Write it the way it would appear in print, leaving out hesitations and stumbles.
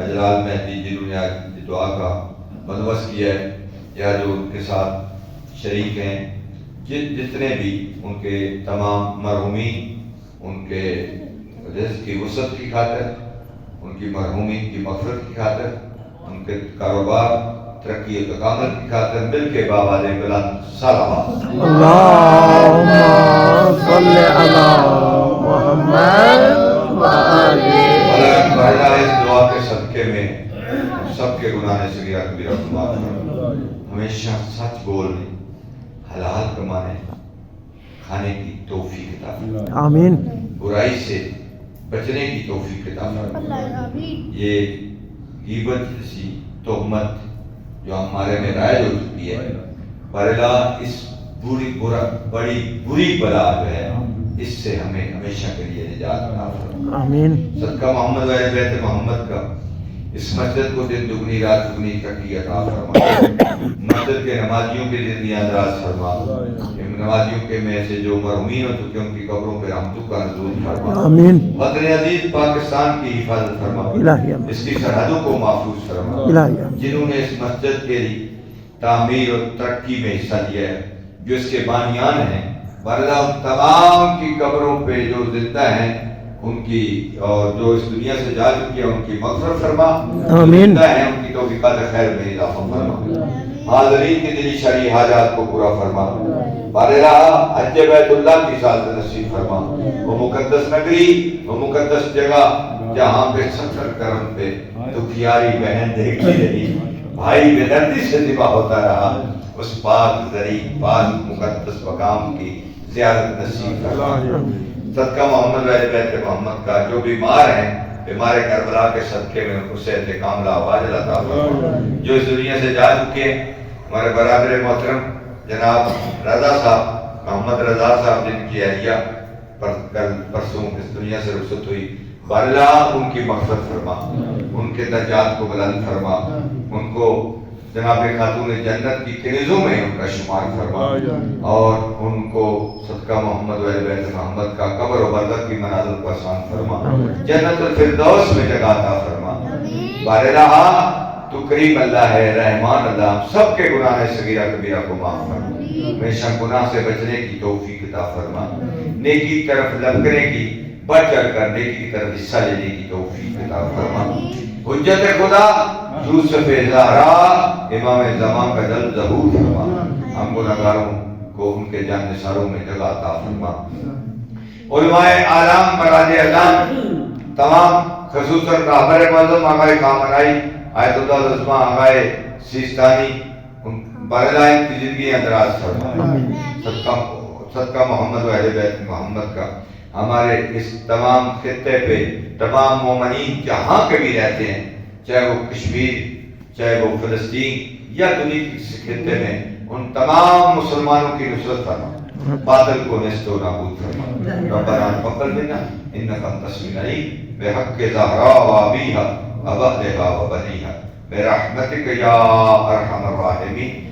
اجلال مہدی جنہوں نے آج دعا کا بندوبست کیا ہے، یا جو ان کے ساتھ شریک ہیں، جتنے بھی ان کے تمام مرحومین، ان کے رزق کی وسعت کی خاطر، ان کی مرحومین کی مغفرت کی خاطر، ان کے کاروبار ترقی و تکامل کی خاطر مل کے بابا دے بلند صلوات اللہم صلی علی محمد وآل اللہ اس دعا کے صدقے میں سب کے گناہ صغیرہ کبیرہ کو معاف کرو، ہمیشہ سچ بولنے، حلال کمانے، کھانے کی توفیق عطا فرما، آمین، برائی سے بچنے کی توفیق عطا فرما۔ یہ غیبت جیسی تہمت جو ہمارے میں رائج ہو چکی ہے، پرلا اس بڑی بری بلا جو ہے، اس سے ہمیں ہمیشہ کے لیے نجات عطا فرما۔ آمین، صدقہ محمد و اہل بیت محمد کا اس مسجد کو دن دگنی رات دگنی ترقی عطا فرما، مسجد کے نمازیوں کے زندگیاں دراز فرما، نمازیوں کے میں سے جو مرحومین ہو چکے ان کی قبروں پہ رحمتوں کا نزول فرما، آمین، وطن عزیز پاکستان کی حفاظت فرما، الہی اس کی سرحدوں کو محفوظ فرما، الہی جنہوں نے اس مسجد کے تعمیر اور ترقی میں حصہ لیا ہے، جو اس کے بانیان ہیں، اللہ تمام کی قبروں پہ جو زندہ ہیں ان کی، اور جو اس دنیا سے جا چکی ہیں ان کی مغفرت فرما، آمین، زندہ ہیں ان کی توفیقات خیر میں اضافہ فرما، حاضرین کی دلی شرعی حاجات کو پورا فرما، بارہا حج بیت اللہ کی سعادت نصیب فرما، وہ مقدس نگری، وہ مقدس جگہ جہاں پہ سفر کرم پہ دکھیاری بہن دیکھتی رہی، بھائی بے دردی سے ذبح ہوتا رہا، اس پاک زری پاک مقدس مقام کی زیارت نصیب فرما۔ صدقہ محمد و اہل بیت محمد کا جو بیمار ہیں، بیمار کربلا کے صدقے میں ان کو صحت کاملہ عاجل عطا فرما، جو اس دنیا سے جا چکے ہیں، ہمارے برادر محترم جناب رضا صاحب، محمد رضا صاحب، جن کی اہلیہ کل پرسوں اس دنیا سے رخصت ہوئی، اللہ ان کی مغفرت فرما، ان کے درجات کو بلند فرما، ان کو جناب خاتون جنت کی کنیزوں میں ان کا شمار فرما، اور ان کو صدقہ محمد و اہل بیت محمد کا قبر و برزخ کی منازل کو آسان فرما، جنت الفردوس میں جگہ عطا فرما۔ بارہا تو کریم اللہ ہے، رحمان اللہ، ہم سب کے گناہ صغیرہ کبیرہ کو معاف فرما، ہمیشہ گناہ سے بچنے کی توفیق عطا فرما، نیکی کی طرف لپکنے کی، بڑھ چڑھ کر نیکی کی طرف حصہ لینے کی توفیق عطا فرما۔ حجت خدا یوسف زہرا امام زمان کا جلد ظہور فرما، ہم گناہگاروں کو ان کے جان نثاروں میں جگہ عطا فرما۔ علماء اعلام براج اعلام تمام، خصوصاً رہبر معظم آقائے کامنائی آیت اللہ العظمہ آقائے سیستانی، بارہا ان کی زندگی اندراز فرما، صدقہ محمد و اہل بیت محمد کا ہمارے اس تمام خطے پہ تمام مومنین جہاں کبھی رہتے ہیں، چاہے وہ کشمیر، چاہے وہ فلسطین یا دنیا کے کسی خطے میں، ان تمام مسلمانوں کی نصرت فرما، باطل کو نیست و نابود فرما۔ ربنا تقبل منا انک انت السمیع العلیم بحق زہرا و ابیہا و اہلہا و بنیہا برحمتک یا ارحم الراحمین